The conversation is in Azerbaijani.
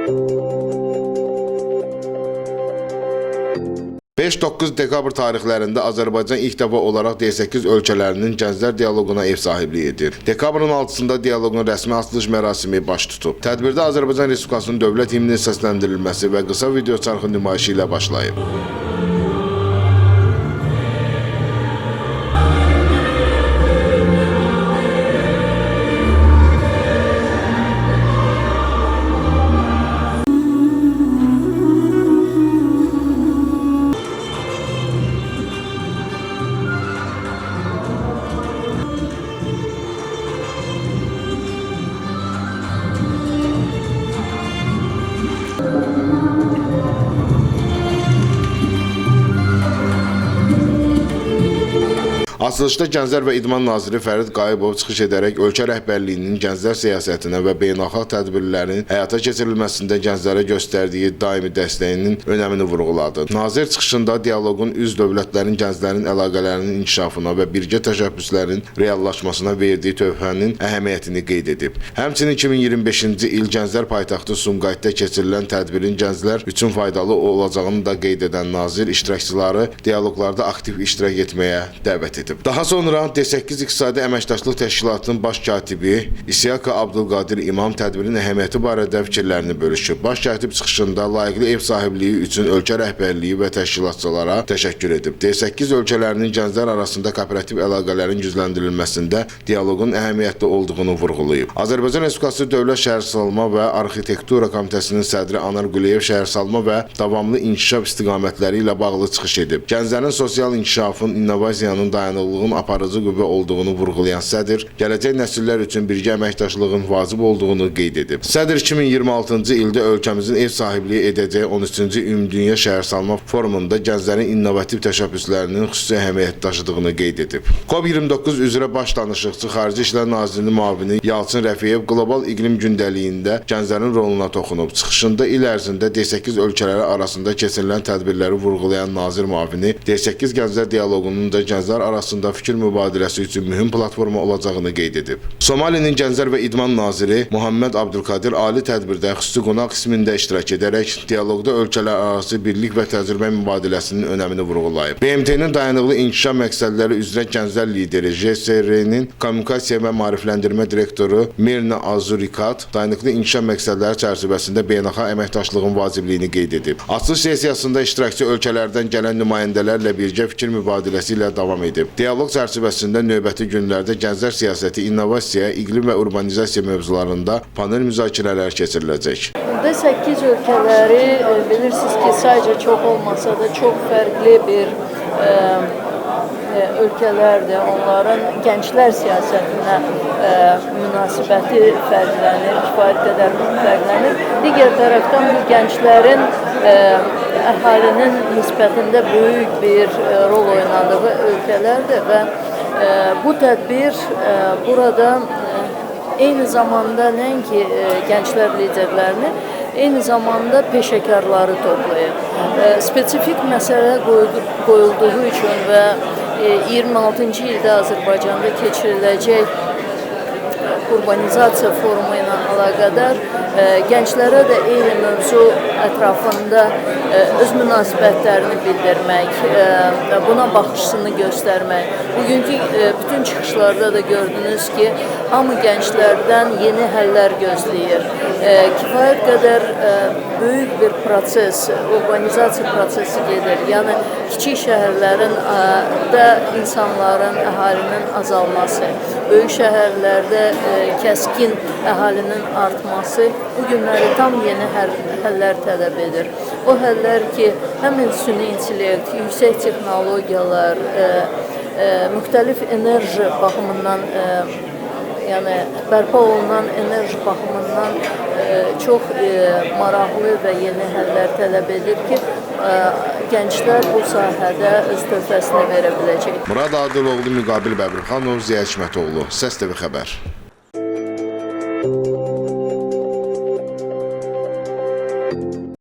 5-9 dekabr tarixlərində Azərbaycan ilk dəfə olaraq D8 ölkələrinin gənclər dialoquna ev sahibliyi edir. Dekabrın 6-sında dialoqun rəsmi açılış mərasimi baş tutub. Tədbirdə Azərbaycan Respublikasının dövlət himninin səsləndirilməsi və qısa video çarxı nümayişi ilə başlayıb. Açılışda Gənclər və İdman Naziri Fərid Qayıbov çıxış edərək ölkə rəhbərliyinin gənclər siyasətinə və beynəlxalq tədbirlərin həyata keçirilməsində gənclərə göstərdiyi daimi dəstəyinin önəmini vurğuladı. Nazir çıxışında dialoqun üzv dövlətlərin gənclərin əlaqələrinin inkişafına və birgə təşəbbüslərin reallaşmasına verdiyi töhfənin əhəmiyyətini qeyd edib. Həmçinin 2025-ci il Gənclər paytaxtı Sumqayıtda keçirilən tədbirin gənclər üçün faydalı olacağını da qeyd edən nazir iştirakçıları dialoqlarda aktiv iştirak etməyə dəvət edib. Daha sonra D8 İqtisadi Əməkdaşlıq Təşkilatının baş katibi İsyaka Abdülqadir İmam tədbirin əhəmiyyəti barədə fikirlərini bölüşüb. Baş katib çıxışında layiqli ev sahibliyi üçün ölkə rəhbərliyi və təşkilatçılara təşəkkür edib. D8 ölkələrinin gənclər arasında kooperativ əlaqələrin gücləndirilməsində dialoqun əhəmiyyətli olduğunu vurğulayıb. Azərbaycan Respublikası Dövlət Şəhərsalma və Arxitektura Komitəsinin sədri Anar Quliyev şəhərsalma və davamlı inkişaf istiqamətləri ilə bağlı çıxış edib. Gənclərin sosial inkişafın, innovasiyanın dayanıqlığın aparıcı qüvvə olduğunu vurğulayan sədr, gələcək nəsillər üçün birgə əməkdaşlığın vacib olduğunu qeyd edib. Sədr 2026-cı ildə ölkəmizin ev sahibliyi edəcəyi 13-cü Ümumdünya Şəhərsalma Forumunda gənclərin innovativ təşəbbüslərinin xüsusi əhəmiyyət daşıdığını qeyd edib. COP29 üzrə baş danışıqçı Xarici İşlər Nazirinin müavini Yalçın Rəfiyev qlobal iqlim gündəliyində gənclərin roluna toxunub. Çıxışında il ərzində D8 ölkələri arasında keçirilən tədbirləri vurğulayan nazir müavini D8 gənclər dialoqunun da gənclər arasında fikir mübadiləsi üçün mühüm platforma olacağını qeyd edib. Somalinin Gənclər və İdman Naziri Muhammed Abdülkadir ali tədbirdə xüsusi qonaq qismində iştirak edərək dialoqda ölkələr arası birlik və təcrübə mübadiləsinin önəmini vurğulayıb. BMT-nin dayanıqlı inkişaf məqsədləri üzrə gənclər lideri JSR-nin kommunikasiya və maarifləndirmə direktoru Mirna Azurikat dayanıqlı inkişaf məqsədləri çərçivəsində beynəlxalq əməkdaşlığın vacibliyini qeyd edib. Açılış sessiyasında iştirakçı ölkələrdən gələn nümayəndələrlə birgə fikir mübadiləsi ilə davam edib. Dialoq çərçivəsində növbəti günlərdə gənclər siyasəti, innovasiya, iqlim və urbanizasiya mövzularında panel müzakirələr keçiriləcək. D8 ölkələri bilirsiniz ki, sadəcə çox olmasa da çox fərqli bir ölkələrdir. Onların gənclər siyasətinə münasibəti fərqlənir, kifayət qədər fərqlənir. Digər tərəfdən bu gənclərin əhalinin nisbətində böyük bir rol oynadığı ölkələrdir və bu tədbir burada eyni zamanda nəinki gənclər liderlərini, eyni zamanda peşəkarları toplayır. Spesifik məsələ qoyulduğu üçün və 26-cı ildə Azərbaycanda keçiriləcək urbanizasiya forumu ilə əlaqədar gənclərə də eyni mövzu ətrafında öz münasibətlərini bildirmək, buna baxışını göstərmək. Bugünkü bütün çıxışlarda da gördünüz ki, hamı gənclərdən yeni həllər gözləyir. Kifayət qədər böyük bir proses, urbanizasiya prosesi gedir. Yəni, kiçik şəhərlərin də insanların, əhalinin azalması, böyük şəhərlərdə kəskin əhalinin artması bu günləri tam yeni həllər tələb edir. O həllər ki, həmin süni intellekt, yüksək texnologiyalar, müxtəlif enerji baxımından, yəni bərpa olunan enerji baxımından çox maraqlı və yeni həllər tələb edir ki, gənclər bu sahədə öz töhfəsini verə biləcək. Murad Adiloğlu, Müqabil Bəbirxanov, Ziya Hikmətoğlu, Səs TV xəbər.